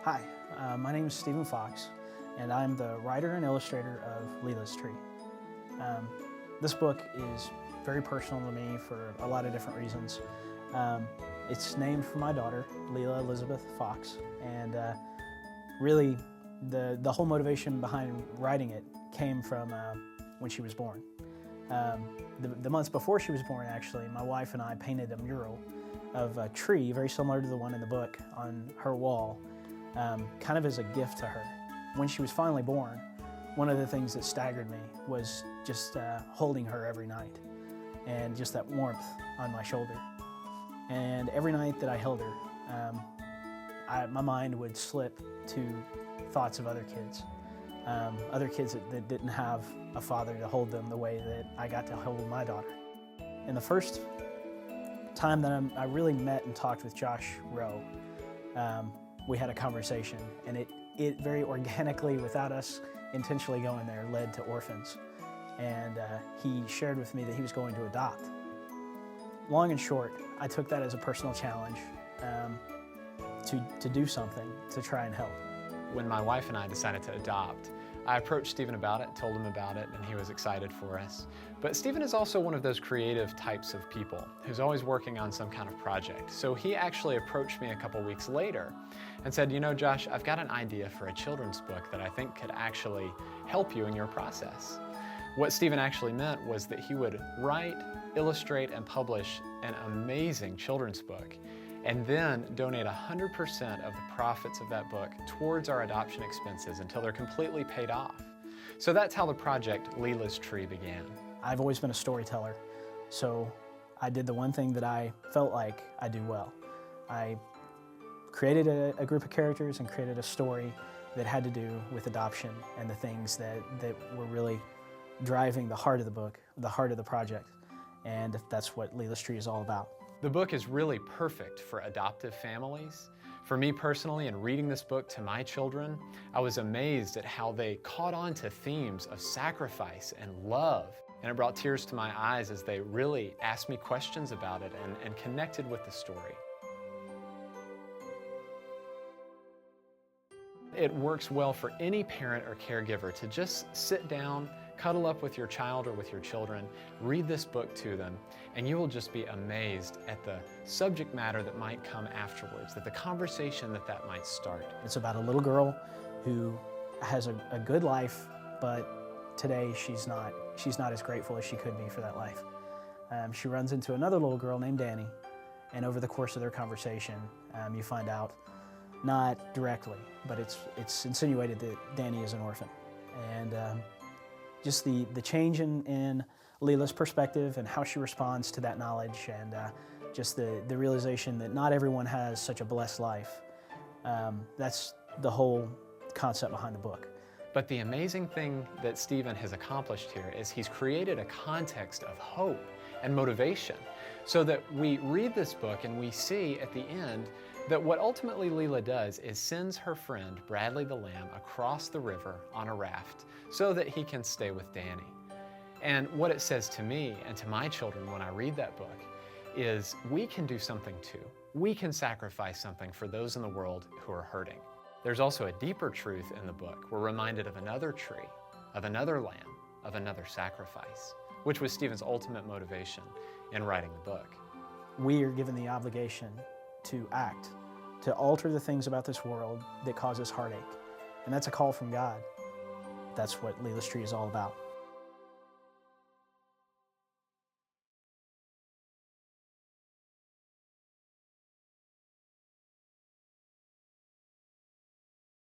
Hi, my name is Stephen Fox, and I'm the writer and illustrator of LelasTree. This book is very personal to me for a lot of different reasons. It's named for my daughter, Lela Elizabeth Fox, and really the whole motivation behind writing it came from when she was born. The months before she was born, actually, my wife and I painted a mural of a tree very similar to the one in the book on her wall, kind of as a gift to her. When she was finally born, one of the things that staggered me was just holding her every night and just that warmth on my shoulder. And every night that I held her, my mind would slip to thoughts of other kids that didn't have a father to hold them the way that I got to hold my daughter. And the first time that I really met and talked with Josh Rowe, we had a conversation, and it very organically, without us intentionally going there, led to orphans. And he shared with me that he was going to adopt. Long and short, I took that as a personal challenge to do something to try and help. When my wife and I decided to adopt, I approached Stephen about it, told him about it, and he was excited for us. But Stephen is also one of those creative types of people who's always working on some kind of project. So he actually approached me a couple weeks later and said, you know, Josh, I've got an idea for a children's book that I think could actually help you in your process. What Stephen actually meant was that he would write, illustrate, and publish an amazing children's book, and then donate 100% of the profits of that book towards our adoption expenses until they're completely paid off. So that's how the project LelasTree began. I've always been a storyteller, so I did the one thing that I felt like I do well. I created a group of characters and created a story that had to do with adoption and the things that were really driving the heart of the book, the heart of the project, and that's what LelasTree is all about. The book is really perfect for adoptive families. For me personally, in reading this book to my children, I was amazed at how they caught on to themes of sacrifice and love. And it brought tears to my eyes as they really asked me questions about it and connected with the story. It works well for any parent or caregiver to just sit down, cuddle up with your child or with your children, read this book to them, and you will just be amazed at the subject matter that might come afterwards, at the conversation that might start. It's about a little girl who has a good life, but today she's not as grateful as she could be for that life. She runs into another little girl named Danny, and over the course of their conversation, you find out, not directly, but it's insinuated that Danny is an orphan. And just the change in Lela's perspective and how she responds to that knowledge, and just the realization that not everyone has such a blessed life. That's the whole concept behind the book. But the amazing thing that Stephen has accomplished here is he's created a context of hope and motivation so that we read this book and we see at the end that what ultimately Lela does is sends her friend Bradley the lamb across the river on a raft so that he can stay with Danny. And what it says to me and to my children when I read that book is we can do something too. We can sacrifice something for those in the world who are hurting. There's also a deeper truth in the book. We're reminded of another tree, of another lamb, of another sacrifice, which was Stephen's ultimate motivation in writing the book. We are given the obligation to act, to alter the things about this world that cause us heartache. And that's a call from God. That's what LelasTree is all about.